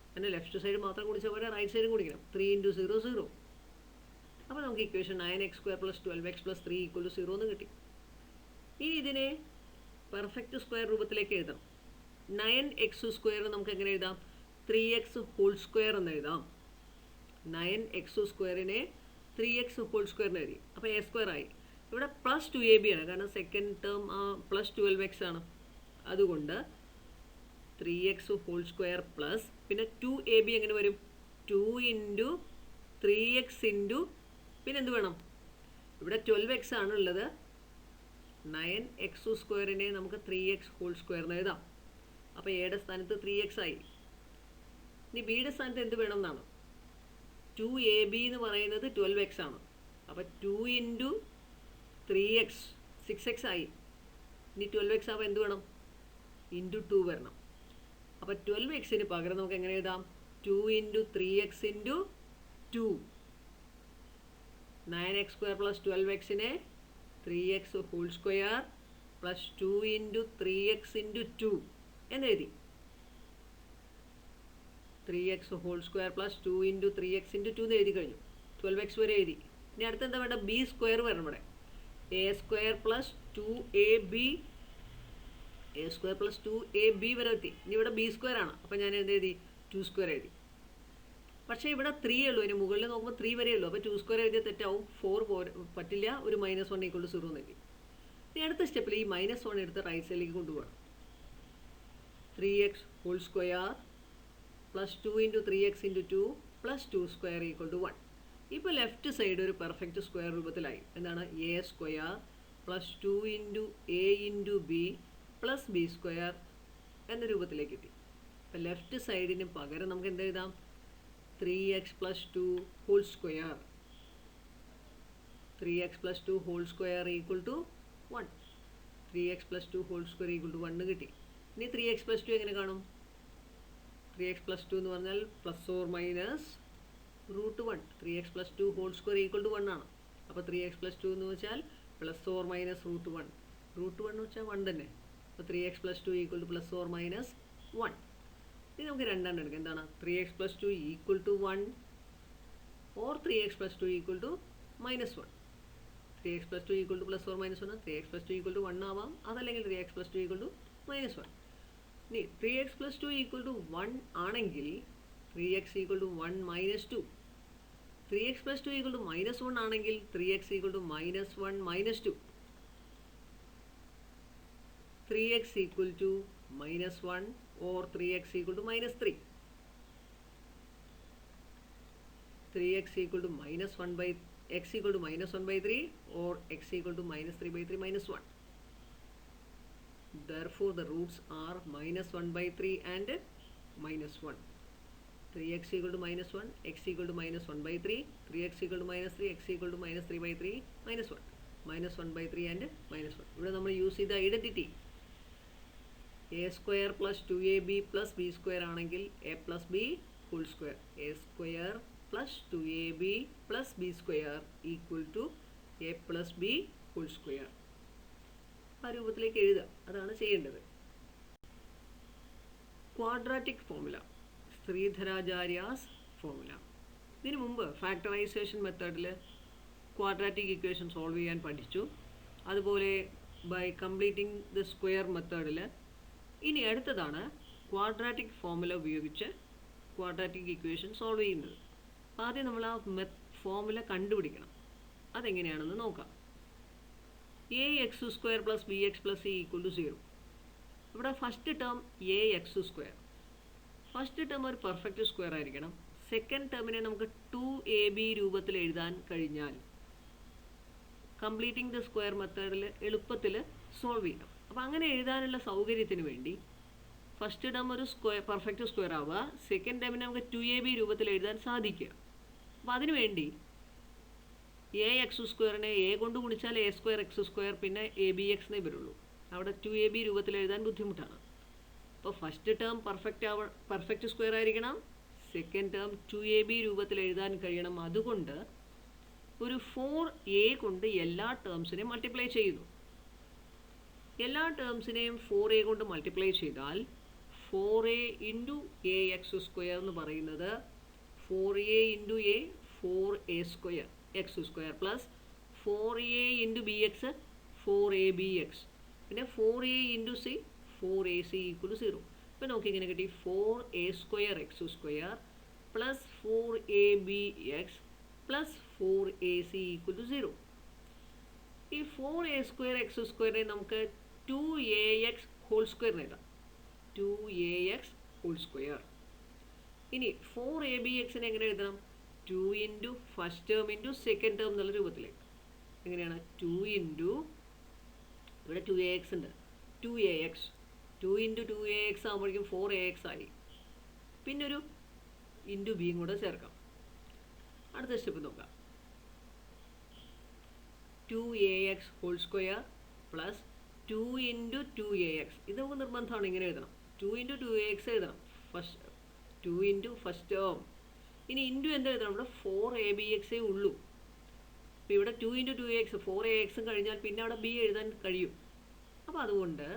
അങ്ങനെ ലെഫ്റ്റ് സൈഡ് മാത്രം ഗുണിച്ചാൽ പോലെ റൈറ്റ് സൈഡും ഗുണിക്കണം. 3 ഇൻറ്റു 0 0. അപ്പോൾ നമുക്ക് equation 9x² plus 12x plus 3 equal to 0 എന്ന് കിട്ടി. ഇനി ഇതിനെ പെർഫെക്റ്റ് സ്ക്വയർ രൂപത്തിലേക്ക് എഴുതാം. 9x² നമുക്ക് എങ്ങനെ എഴുതാം? 3x ഹോൾ സ്ക്വയർ എന്ന് എഴുതാം. 9x²നെ 3x ഹോൾ സ്ക്വയറിന് എഴുതി. അപ്പോൾ a² ആയി. ഇവിടെ പ്ലസ് 2ab ആണ്, കാരണം സെക്കൻഡ് ടേം പ്ലസ് 12x ആണ്. അതുകൊണ്ട് 3x ഹോൾ സ്ക്വയർ പ്ലസ് പിന്നെ 2ab എങ്ങനെ വരും? 2 ഇൻറ്റു 3x ഇൻറ്റു പിന്നെ എന്ത് വേണം? ഇവിടെ 12x ആണ് ഉള്ളത്. 9x² നമുക്ക് 3x ഹോൾ സ്ക്വയറിന് എഴുതാം. അപ്പോൾ എയുടെ സ്ഥാനത്ത് 3x ആയി. ഇനി ബിയുടെ സ്ഥാനത്ത് എന്ത് വേണം എന്നാണ്? 2ab എന്ന് പറയുന്നത് 12x ആണ്. അപ്പോൾ 2 ഇൻറ്റു 3x 6x ആയി. ഇനി 12x ആവുമ്പോൾ എന്ത് വേണം? ഇൻറ്റു 2 വരണം. അപ്പോൾ 12xന് പകരം നമുക്ക് എങ്ങനെ എഴുതാം? 2 into 3x into 2. 9x² plus 12xനെ 3x whole square plus 2 into 3x into 2 എന്നെഴുതി. 3x whole square plus 2 into 3x into 2 എന്ന് എഴുതി കഴിഞ്ഞു. 12x വരെ എഴുതി. ഇനി അടുത്ത് എന്താ വേണ്ട? b² വരണം. ഇവിടെ A square plus 2ab A square plus 2ab വരെ എത്തി. ഇനി ഇവിടെ ബി സ്ക്വയർ ആണ്, അപ്പോൾ ഞാൻ എന്ത് എഴുതി? 2 സ്ക്വയർ എഴുതി. പക്ഷേ ഇവിടെ 3 ഉള്ളൂ, ഇനി മുകളിൽ നോക്കുമ്പോൾ 3 വരെ ഉള്ളൂ. അപ്പോൾ 2 സ്ക്വയർ എഴുതിയാൽ തെറ്റാവും, 4 പറ്റില്ല, ഒരു -1 = 0 എന്ന് എഴുതി. ഇനി അടുത്ത സ്റ്റെപ്പിൽ ഈ -1 എടുത്ത് റൈറ്റ് സൈഡിലേക്ക് കൊണ്ടുപോകണം. 3x whole square plus 2 × 3x × 2 plus 2 square = 1. ഇപ്പോൾ ലെഫ്റ്റ് സൈഡ് ഒരു പെർഫെക്റ്റ് സ്ക്വയർ രൂപത്തിലായി. എന്താണ്? A square plus 2 × a × b plus b square എന്ന രൂപത്തിലേക്ക് എത്തി. അപ്പോൾ ലെഫ്റ്റ് സൈഡിന് പകരം നമുക്ക് എന്ത് എഴുതാം? 3x + 2 whole square 3x + 2 whole square = 1. 3x + 2 whole square = 1 കിട്ടി. ഇനി 3x + 2 എങ്ങനെ കാണും? 3x + 2 എന്ന് പറഞ്ഞാൽ ±√1. 3x + 2 ഹോൾ സ്ക്വയർ = 1 ആണ്. അപ്പോൾ 3x + 2 എന്ന് വെച്ചാൽ ±√1. √1 എന്ന് വെച്ചാൽ 1 തന്നെ. അപ്പോൾ 3x + 2 = ±1. ഇനി നമുക്ക് രണ്ടെണ്ണം എടുക്കാം. എന്താണ്? 3x + 2 = 1 or 3x + 2 = -1. 3x + 2 = ±1, 3x + 2 = 1 ആവാം, അതല്ലെങ്കിൽ 3x + 2 = -1. ഇനി 3x + 2 = 1 ആണെങ്കിൽ 3x = 1 - 2. 3x + 2 = -1 ആണെങ്കിൽ 3x = -1 - 2. 3x = -1 or 3x = -3. 3x = x = -1/3 or x = -3/3 -1. Therefore the roots are -1/3 and -1. 3x = -1, x = -1/3, 3x = -3, x = -3/3 -1. -1/3 and -1. ഇവിടെ നമ്മൾ യൂസ് ചെയ്ത identity a square plus 2ab plus b square ആണെങ്കിൽ a plus b whole square. a square plus 2ab plus b square = a plus b whole square. ആ രൂപത്തിലേക്ക് എഴുതുക, അതാണ് ചെയ്യേണ്ടത്. Quadratic formula, Sridharacharya's formula. ഇതിനു മുമ്പ് ഫാക്ടറൈസേഷൻ മെത്തേഡിൽ ക്വാഡ്രാറ്റിക് ഇക്വേഷൻ സോൾവ് ചെയ്യാൻ പഠിച്ചു. അതുപോലെ ബൈ കംപ്ലീറ്റിംഗ് ദ സ്ക്വയർ മെത്തേഡിൽ. ഇനി അടുത്തതാണ് ക്വാഡ്രാറ്റിക് ഫോർമുല ഉപയോഗിച്ച് ക്വാഡ്രാറ്റിക് ഇക്വേഷൻ സോൾവ് ചെയ്യുന്നത്. ആദ്യം നമ്മൾ ആ ഫോർമുല കണ്ടുപിടിക്കണം. അതെങ്ങനെയാണെന്ന് നോക്കാം. ax² + bx + c = 0. ഇവിടെ first term ax². First term ഒരു പെർഫെക്റ്റ് സ്ക്വയർ ആയിരിക്കണം. സെക്കൻഡ് ടേമിനെ നമുക്ക് 2ab രൂപത്തിൽ എഴുതാൻ കഴിഞ്ഞാൽ കംപ്ലീറ്റിംഗ് ദ സ്ക്വയർ മെത്തേഡിൽ എളുപ്പത്തിൽ സോൾവ് ചെയ്യാം. അപ്പോൾ അങ്ങനെ എഴുതാനുള്ള സൗകര്യത്തിന് വേണ്ടി ഫസ്റ്റ് ടേം ഒരു പെർഫെക്റ്റ് സ്ക്വയർ ആവുക, സെക്കൻഡ് ടേമിനെ നമുക്ക് 2ab രൂപത്തിൽ എഴുതാൻ സാധിക്കുക. അപ്പോൾ അതിനുവേണ്ടി ax²നെ a കൊണ്ട് ഗുണിച്ചാൽ a²x², പിന്നെ abx എന്നേ വരുള്ളൂ. അവിടെ 2ab രൂപത്തിൽ എഴുതാൻ ബുദ്ധിമുട്ടാണ്. അപ്പോൾ ഫസ്റ്റ് ടേം പെർഫെക്റ്റ് സ്ക്വയർ ആയിരിക്കണം, സെക്കൻഡ് ടേം 2ab രൂപത്തിൽ എഴുതാൻ കഴിയണം. അതുകൊണ്ട് ഒരു 4a കൊണ്ട് എല്ലാ ടേംസിനെയും മൾട്ടിപ്ലൈ ചെയ്യുന്നു. എല്ലാ ടേംസിനെയും 4a കൊണ്ട് മൾട്ടിപ്ലൈ ചെയ്താൽ 4a × ax² എന്ന് പറയുന്നത് 4a × a 4a² x² plus 4a × bx 4abx, പിന്നെ 4a × c 4ac = 0. ഇപ്പം നോക്കി ഇങ്ങനെ കിട്ടി 4a² x² plus 4abx plus 4ac = 0. ഈ 4a² x² നമുക്ക് 2ax ഹോൾ സ്ക്വയർ എഴുതാം. 2ax whole square. ഇനി 4abx എങ്ങനെ എഴുതണം? 2 × ഫസ്റ്റ് ടേം × സെക്കൻഡ് ടേം എന്നുള്ള രൂപത്തിലേക്ക്. എങ്ങനെയാണ്? 2 × ഇവിടെ 2ax ഉണ്ട്, 2ax 2 × 2ax ആകുമ്പോഴേക്കും 4ax ആയി. പിന്നെ ഒരു × b കൂടെ ചേർക്കാം. അടുത്ത സ്റ്റെപ്പ് നോക്കാം. 2ax whole square plus 2 × 2ax. ഇത് നമുക്ക് നിർബന്ധമാണ്, ഇങ്ങനെ എഴുതണം. 2 × 2ax എഴുതണം, 2 × ഫസ്റ്റ് ടേം. ഇനി ഇൻറ്റു എന്താ എഴുതണം? ഇവിടെ 4abx ഉള്ളൂ. അപ്പോൾ ഇവിടെ 2 × 2ax 4ax കഴിഞ്ഞാൽ പിന്നെ അവിടെ b എഴുതാൻ കഴിയും. അപ്പോൾ അതുകൊണ്ട്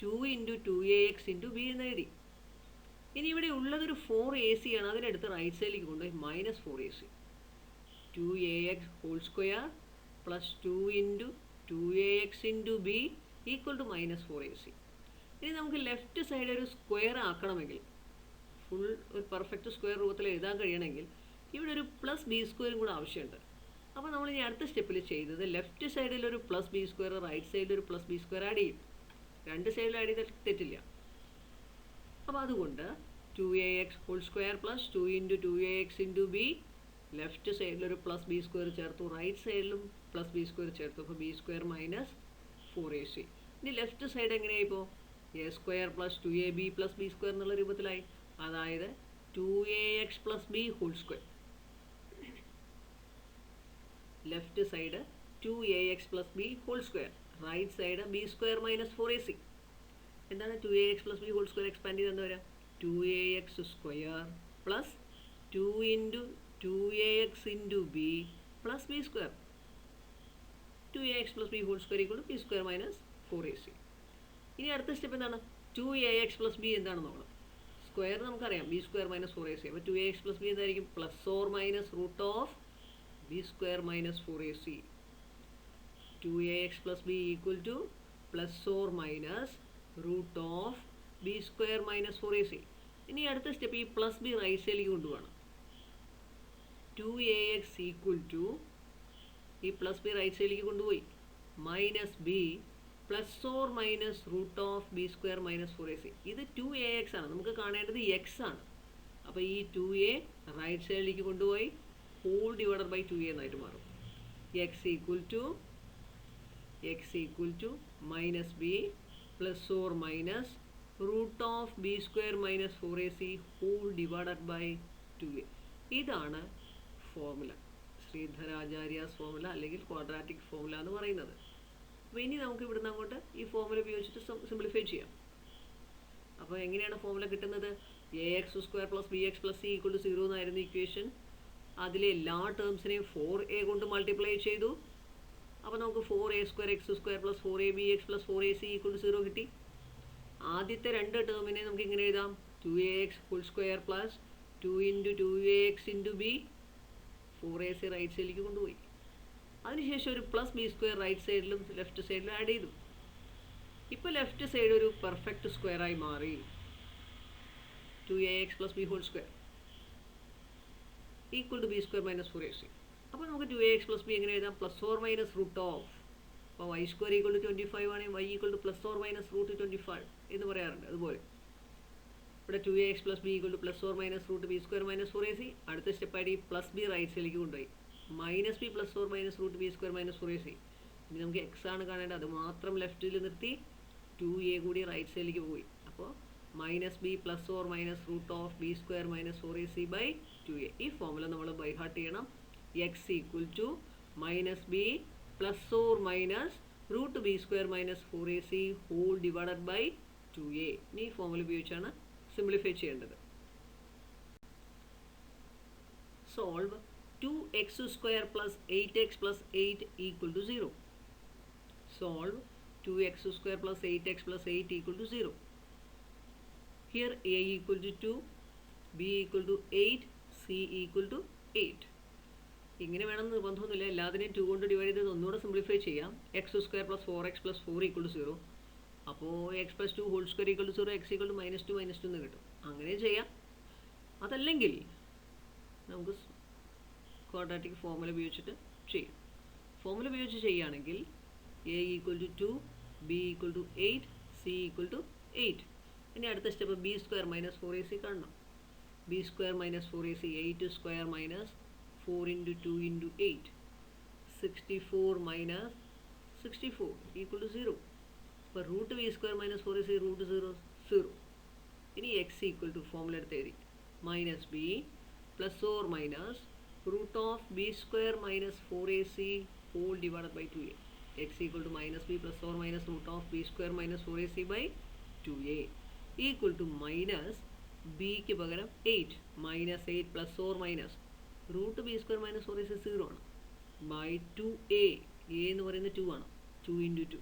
2 × 2ax × b എന്ന് എഴുതി. ഇനി ഇവിടെ ഉള്ളതൊരു 4ac ആണ്, അതിനെടുത്ത് റൈറ്റ് സൈഡിലേക്ക് കൊണ്ടുപോയി -4ac. 2ax whole square plus 2 × 2ax into b equal to minus 4ac. ഇനി നമുക്ക് ലെഫ്റ്റ് സൈഡ് ഒരു സ്ക്വയർ ആക്കണമെങ്കിൽ, ഫുൾ ഒരു പെർഫെക്റ്റ് സ്ക്വയർ രൂപത്തിൽ എഴുതാൻ കഴിയണമെങ്കിൽ ഇവിടെ ഒരു പ്ലസ് ബി സ്ക്വയറും കൂടെ ആവശ്യമുണ്ട്. അപ്പോൾ നമ്മൾ ഇനി അടുത്ത സ്റ്റെപ്പിൽ ചെയ്തത് ലെഫ്റ്റ് സൈഡിൽ ഒരു പ്ലസ് ബി സ്ക്വയർ, റൈറ്റ് സൈഡിൽ ഒരു പ്ലസ് ബി സ്ക്വയർ ആഡ് ചെയ്യും. രണ്ട് സൈഡിൽ ആഡ് ചെയ്താൽ തെറ്റില്ല. അപ്പോൾ അതുകൊണ്ട് 2ax whole square plus 2 into 2ax into b, left സൈഡിലൊരു പ്ലസ് ബി സ്ക്വയർ ചേർത്തു, റൈറ്റ് സൈഡിലും പ്ലസ് ബി സ്ക്വയർ ചേർത്തു. അപ്പോൾ ബി സ്ക്വയർ മൈനസ് 4ac. ഇനി ലെഫ്റ്റ് സൈഡ് എങ്ങനെയായിപ്പോൾ a square plus 2ab plus b square എന്നുള്ള രൂപത്തിലായി. അതായത് 2ax plus b whole square. Left side 2ax plus b whole square, right side b square minus 4ac. എന്താണ് 2ax plus b whole square expand ചെയ്ത് എന്താ വരിക? 2ax square plus 2 into 2ax into b plus b square. 2ax plus b whole square equal to b square minus 4ac. ഇനി അടുത്ത step എന്താണ്? 2ax plus B എന്താണെന്ന് നോക്കണം. Square നമുക്കറിയാം, B square minus 4ac. അപ്പോൾ 2ax പ്ലസ് ബി എന്തായിരിക്കും? Plus or minus root of b square minus 4ac. 2ax plus b equal to plus or minus root of b square minus 4ac. ഇനി അടുത്ത step ഈ plus b right സൈഡിലേക്ക് കൊണ്ടുപോകണം. 2ax equal to ഈ plus b right സൈഡിലേക്ക് കൊണ്ടുപോയി minus b plus or minus root of b square minus 4ac. ഇത് 2ax ആണ്, നമുക്ക് കാണേണ്ടത് എക്സ് ആണ്. അപ്പോൾ ഈ 2a റൈറ്റ് സൈഡിലേക്ക് കൊണ്ടുപോയി ഹോൾ ഡിവൈഡഡ് ബൈ 2a എന്നായിട്ട് മാറും. X equal to minus b plus or minus root of b square minus 4ac whole divided by 2a. ഇതാണ് ഫോർമുല, ശ്രീധരാചാര്യാസ് ഫോർമുല അല്ലെങ്കിൽ ക്വാഡ്രാറ്റിക് ഫോർമുല എന്ന് പറയുന്നത്. അപ്പോൾ ഇനി നമുക്ക് ഇവിടുന്ന് അങ്ങോട്ട് ഈ ഫോർമുല ഉപയോഗിച്ചിട്ട് സിംപ്ലിഫൈ ചെയ്യാം. അപ്പോൾ എങ്ങനെയാണ് ഫോർമുല കിട്ടുന്നത്? ax square plus bx plus c equal to 0 എന്നായിരുന്നു ഇക്വേഷൻ. അതിലെ എല്ലാ ടേംസിനെയും 4a കൊണ്ട് മൾട്ടിപ്ലൈ ചെയ്തു. അപ്പോൾ നമുക്ക് 4a square x square plus 4abx plus 4ac equal to 0 കിട്ടി. ആദ്യത്തെ രണ്ട് ടേമിനെ നമുക്ക് ഇങ്ങനെ എഴുതാം, 2ax whole square plus 2 into 2ax into b, 4ac right സൈഡിലേക്ക് കൊണ്ടുപോയി. അതിനുശേഷം ഒരു പ്ലസ് ബി സ്ക്വയർ റൈറ്റ് സൈഡിലും ലെഫ്റ്റ് സൈഡിലും ആഡ് ചെയ്തു. ഇപ്പോൾ ലെഫ്റ്റ് സൈഡ് ഒരു പെർഫെക്റ്റ് സ്ക്വയറായി മാറി. 2ax plus b whole square equal to b square minus 4ac. അപ്പോൾ നമുക്ക് 2ax പ്ലസ് ബി എങ്ങനെ എഴുതാം? Plus or minus root of, അപ്പോൾ വൈ സ്ക്വയർ ഈക്വൽ ടു 25 ആണെങ്കിൽ y equal to plus or minus root 25 എന്ന് പറയാറുണ്ട്. അതുപോലെ ഇവിടെ 2ax plus b equal to plus or minus root b square minus 4ac. അടുത്ത സ്റ്റെപ്പായിട്ട് ഈ പ്ലസ് ബി റൈറ്റ് സൈഡിലേക്ക് കൊണ്ടുപോയി minus b plus or minus root b square minus 4ac. ഇനി നമുക്ക് എക്സ് ആണ് കാണേണ്ടത്, അത് മാത്രം ലെഫ്റ്റിൽ നിർത്തി 2a കൂടി റൈറ്റ് സൈഡിലേക്ക് പോയി. അപ്പോൾ minus b plus or minus root of b square minus 4ac by 2a. ഈ ഫോർമുല നമ്മൾ ബൈ ഹാർട്ട് ചെയ്യണം. X equal to minus b plus or minus root b square minus 4ac whole divided by 2a. ഇനി ഈ formula ഉപയോഗിച്ചാണ് simplify ചെയ്യേണ്ടത്. Solve 2x square plus 8x plus 8 equal to 0. Solve 2x square plus 8x plus 8 equal to 0. Here a equal to 2, b equal to 8, c equal to 8. ഇങ്ങനെ വേണമെന്ന് നിർബന്ധമൊന്നുമില്ല, എല്ലാത്തിനെയും 2 കൊണ്ട് divide ചെയ്ത് ഒന്നുകൂടെ സിംപ്ലിഫൈ ചെയ്യാം. X square plus 4x plus 4 equal to 0. അപ്പോൾ x plus 2 whole square equal to 0, x equal to -2 എന്ന് കിട്ടും. അങ്ങനെ ചെയ്യാം. അതല്ലെങ്കിൽ നമുക്ക് ക്വാഡ്രാറ്റിക് ഫോർമുല ഉപയോഗിച്ചിട്ട് ചെയ്യും. ഫോർമുല ഉപയോഗിച്ച് ചെയ്യുകയാണെങ്കിൽ a equal to 2, b equal to 8, c equal to 8. ഇനി അടുത്ത step b square minus 4ac കാണണം. ബി സ്ക്വയർ മൈനസ് 4ac 8 സ്ക്വയർ minus 4 into 2 into 8, 64 minus 64 equal to 0. അപ്പോൾ root b square minus 4ac root 0 0. ഇനി x equal to formula എടുത്ത് എഴുതി minus b plus or minus root of b square minus 4ac whole divided by 2a. X equal to minus b plus or minus root of b square minus 4ac by 2a equal to minus b के बगैर 8 minus 8 plus or minus root b square minus 4ac 0 ആണ് by 2a. a എന്ന് പറയുന്നത് 2 ആണ്, 2 into 2.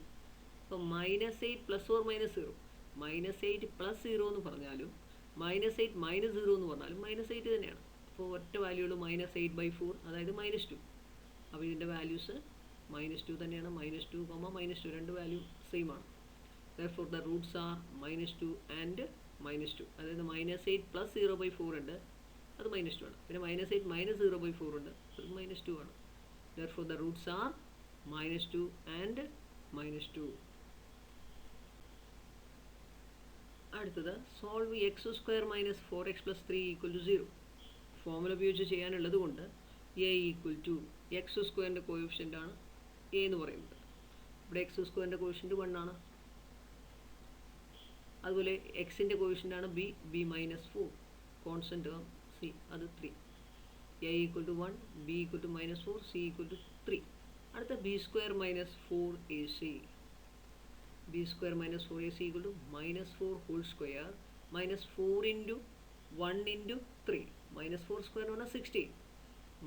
അപ്പോൾ minus 8 plus or minus 0, minus 8 plus 0 എന്ന് പറഞ്ഞാലും minus 8 minus 0 എന്ന് പറഞ്ഞാലും minus 8 തന്നെയാണ്. അപ്പോൾ ഒറ്റ വാല്യൂ ഉള്ളൂ -8/4, അതായത് -2. അപ്പോൾ ഇതിൻ്റെ വാല്യൂസ് -2 തന്നെയാണ്. -2, -2 രണ്ട് വാല്യൂ സെയിം ആണ്. Therefore the roots are -2 and -2. അതായത് -8 + 0/4 ഉണ്ട്, അത് -2 ആണ്. പിന്നെ -8 - 0/4 ഉണ്ട്, അത് -2 ആണ്. Therefore the roots are -2 and -2. അടുത്തത് സോൾവ് x² - 4x + 3 = 0. ഫോമുല ഉപയോഗിച്ച് ചെയ്യാനുള്ളത് കൊണ്ട് a = x² കോഎഫിഷ്യൻ്റ് ആണ് a എന്ന് പറയുന്നത്. ഇവിടെ x² കോഎഫിഷ്യൻ്റ് 1 ആണ്. അതുപോലെ എക്സിൻ്റെ കോഎഫിഷ്യൻ്റ് ആണ് b -4, കോൺസ്റ്റൻറ്റ് ടേം c, അത് 3. a = 1, b = -4, c = 3. അടുത്ത b² - 4ac. b² - 4ac = -4 whole square -4 × 1 × 3. -4 square എന്ന് പറഞ്ഞാൽ 16.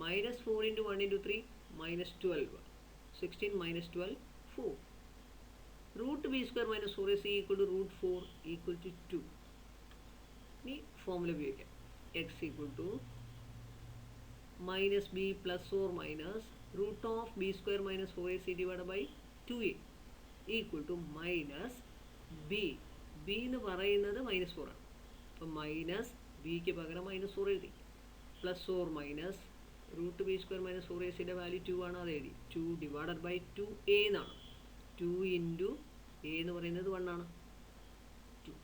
-4 × 1 × 3 -12. 16 - 12 4. Root b² - 4ac = √4 = 2. ഇനി ഫോമുല ഉപയോഗിക്കാം. x = -b ± √b² - 4ac / 2a - b. b എന്ന് പറയുന്നത് -4 ആണ്. അപ്പം -bക്ക് പകരം -4 എഴുതി. ± √b² - 4ac വാല്യൂ 2 ആണ്, അത് എഴുതി. 2 / 2a എന്നാണ്. 2 × a എന്ന് പറയുന്നത് 1 ആണ്. 2.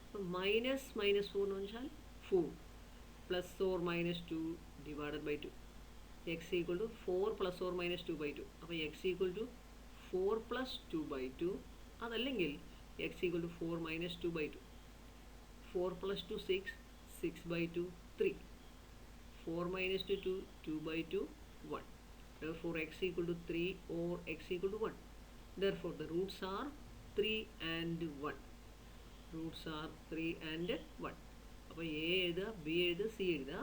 അപ്പം -4 എന്ന് വെച്ചാൽ 4 ± 2 / 2. x = 4 ± 2/2. അപ്പോൾ x = 4 + 2/2. അതല്ലെങ്കിൽ x = 4 - 2/2. 4 + 2 6, 6/2 3. 4 - 2 2/2 1. Therefore x = 3 or x = 1. Therefore the roots are 3 and 1. Roots are 3 and 1. അപ്പോൾ a എഴുതുക, b എഴുതുക, c എഴുതുക.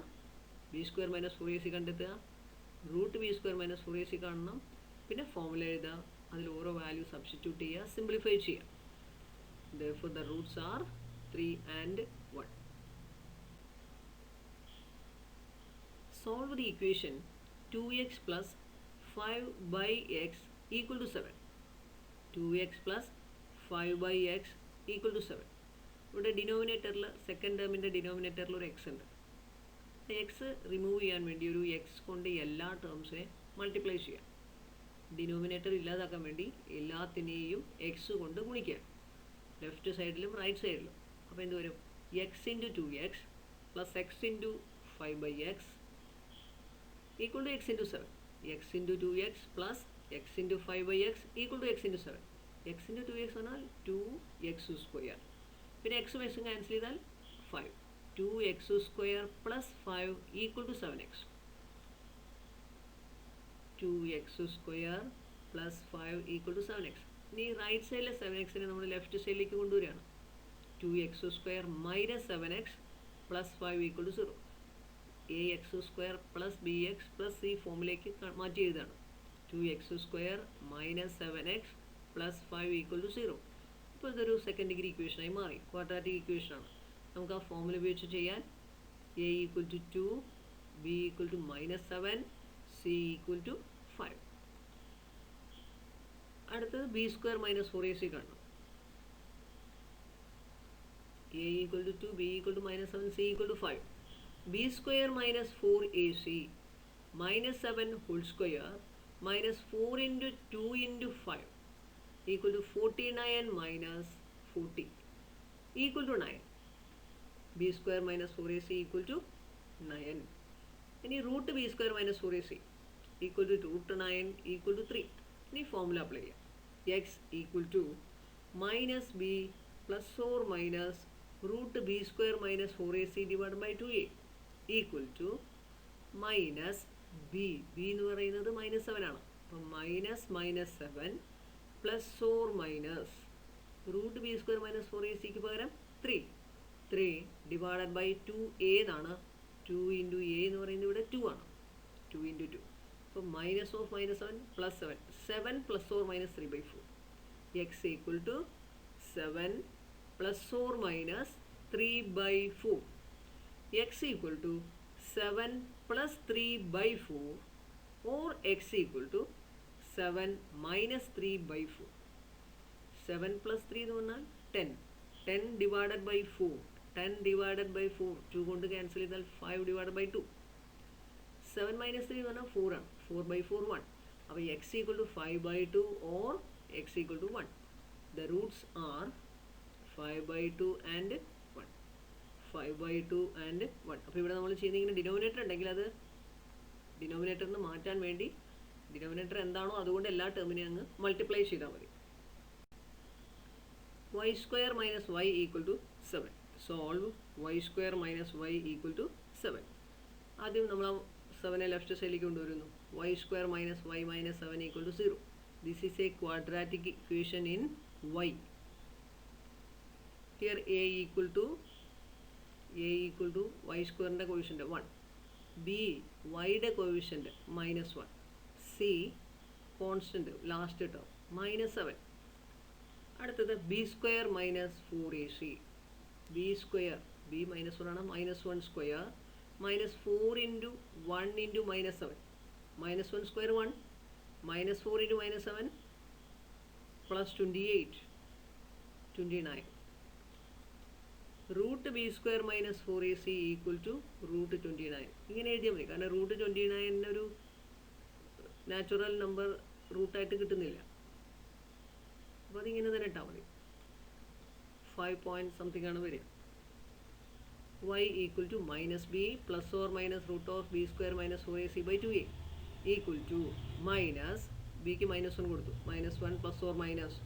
b² - 4ac കണ്ടെത്തുക. √b² - 4ac കാണണം. പിന്നെ ഫോമുല എഴുതുക, അതിൽ ഓരോ വാല്യൂ സബ്സ്റ്റിറ്റ്യൂട്ട് ചെയ്യുക, സിംപ്ലിഫൈ ചെയ്യുക. Therefore the roots are 3 and 1. Solve the equation 2x + 5/x = 7. 2x + 5/x = 7. ഇവിടെ ഡിനോമിനേറ്ററിൽ, സെക്കൻഡ് ടേമിൻ്റെ ഡിനോമിനേറ്ററിൽ ഒരു എക്സ് ഉണ്ട്. എക്സ് റിമൂവ് ചെയ്യാൻ വേണ്ടി ഒരു എക്സ് കൊണ്ട് എല്ലാ ടേംസിനെ മൾട്ടിപ്ലൈ ചെയ്യാം. ഡിനോമിനേറ്റർ ഇല്ലാതാക്കാൻ വേണ്ടി എല്ലാത്തിനെയും എക്സ് കൊണ്ട് ഗുണിക്കുക, ലെഫ്റ്റ് സൈഡിലും റൈറ്റ് സൈഡിലും. അപ്പോൾ എന്ത് വരും? x × 2x + x × 5/x = x × 7. x × 2x + x × 5/x = x × 7. x × 2x എന്നാൽ 2x². പിന്നെ എക്സും എക്സും ക്യാൻസൽ ചെയ്താൽ 5. 2x² + 5 = 7x. 2x² + 5 = 7x. ഇനി റൈറ്റ് സൈഡിലെ 7xനെ നമ്മൾ ലെഫ്റ്റ് സൈഡിലേക്ക് കൊണ്ടുവരികയാണ്. 2x² - 7x + 5 = 0. ax² + bx + c ഫോമിലേക്ക് മാറ്റി എഴുതാണ്. 2x² - 7x + 5 = 0. ഇപ്പോൾ ഇതൊരു സെക്കൻഡ് ഡിഗ്രി ഇക്വേഷനായി മാറി, ക്വാഡ്രാറ്റിക് ഇക്വേഷനാണ്. നമുക്ക് ആ ഫോമുല ഉപയോഗിച്ച് ചെയ്യാൻ. a = 2, b = -7, c = 5. അടുത്തത് b² - 4ac കാണണം. a = 2, b = -7, c = 5. b² - 4ac -7 whole square -4 × 2 × 5 = 49 - 40 = 9. b² - 4ac = 9. ഇനി √b² - 4ac = √9 = 3. ഇനി ഫോമുല അപ്ലൈ ചെയ്യാം. x = -b ± √b² - 4ac / 2a = -b. b എന്ന് പറയുന്നത് -7 ആണ്. അപ്പം -7 ± √b² - 4ac പകരം 3. 3 / 2a എന്നാണ്. 2 × a എന്ന് പറയുന്നത് ഇവിടെ 2 ആണ്. 2 × 2. അപ്പോൾ -7 + 7. 7 ± 3/4. x = 7 ± 3/4. x = 7 + 3/4 or x = 7 minus 3 by 4. 7 plus 3 എന്ന് പറഞ്ഞാൽ 10. 10 divided by 4. 10 divided by 4. 2 കൊണ്ട് ക്യാൻസൽ ചെയ്താൽ 5 divided by 2. 7 minus 3 എന്ന് പറഞ്ഞാൽ 4 ആണ്. 4 by 4 1. അപ്പോൾ x equal to 5 by 2 or x equal to 1. The roots are 5 by 2 and 1. 5 by 2 and 1. അപ്പോൾ ഇവിടെ നമ്മൾ ചെയ്യുന്ന ഇങ്ങനെ ഡിനോമിനേറ്റർ ഉണ്ടെങ്കിൽ അത് ഡിനോമിനേറ്ററിന് മാറ്റാൻ വേണ്ടി ഡിനോമിനേറ്റർ എന്താണോ അതുകൊണ്ട് എല്ലാ ടേമിനെയും അങ്ങ് മൾട്ടിപ്ലൈ ചെയ്താൽ മതി. y square minus y equal to 7. Solve y square minus y equal to 7. ആദ്യം നമ്മൾ 7 ലെഫ്റ്റ് സൈഡിലേക്ക് കൊണ്ടുവരുന്നു. y square minus y minus 7 equal to 0. This is a quadratic equation in y. Here a equal to y square ന്റെ coefficient 1. b y യുടെ coefficient -1. c constant last term -7. അടുത്തത് b square minus 4ac. B square b -1 ആണ്. -1 square -4 into 1 into -7. -1 square 1 -4 into -7 plus 28 29. Root b square minus 4ac equal to root 29. ഇങ്ങനെ എഴുതിയാൽ മതി. കാരണം root 29 ഒരു natural number റൂട്ടായിട്ട് കിട്ടുന്നില്ല. അപ്പോൾ അതിങ്ങനെ തന്നെ ഇട്ടാൽ മതി. 5 പോയിൻറ്റ് സംതിങ് ആണ് വരിക. y equal to minus b plus or minus root of b square minus 4ac by 2a equal to minus ബിക്ക് -1 കൊടുത്തു. -1 plus or minus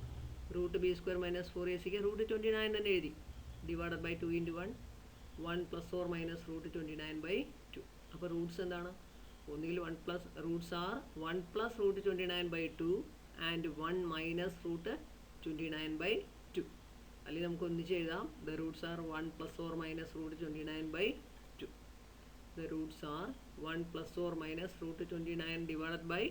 root b square minus 4ac root 29 തന്നെ എഴുതി. Divided by 2 into 1 plus or minus root 29 by 2. അപ്പോൾ roots എന്താണ്? ഒന്നുകിൽ 1 plus roots are 1 plus root 29 by 2 and 1 minus root 29 by 2. അല്ലെങ്കിൽ നമുക്ക് ഒന്നിച്ച് എഴുതാം. The roots are 1 plus or minus root 29 by 2. The roots are 1 plus or minus root 29 divided by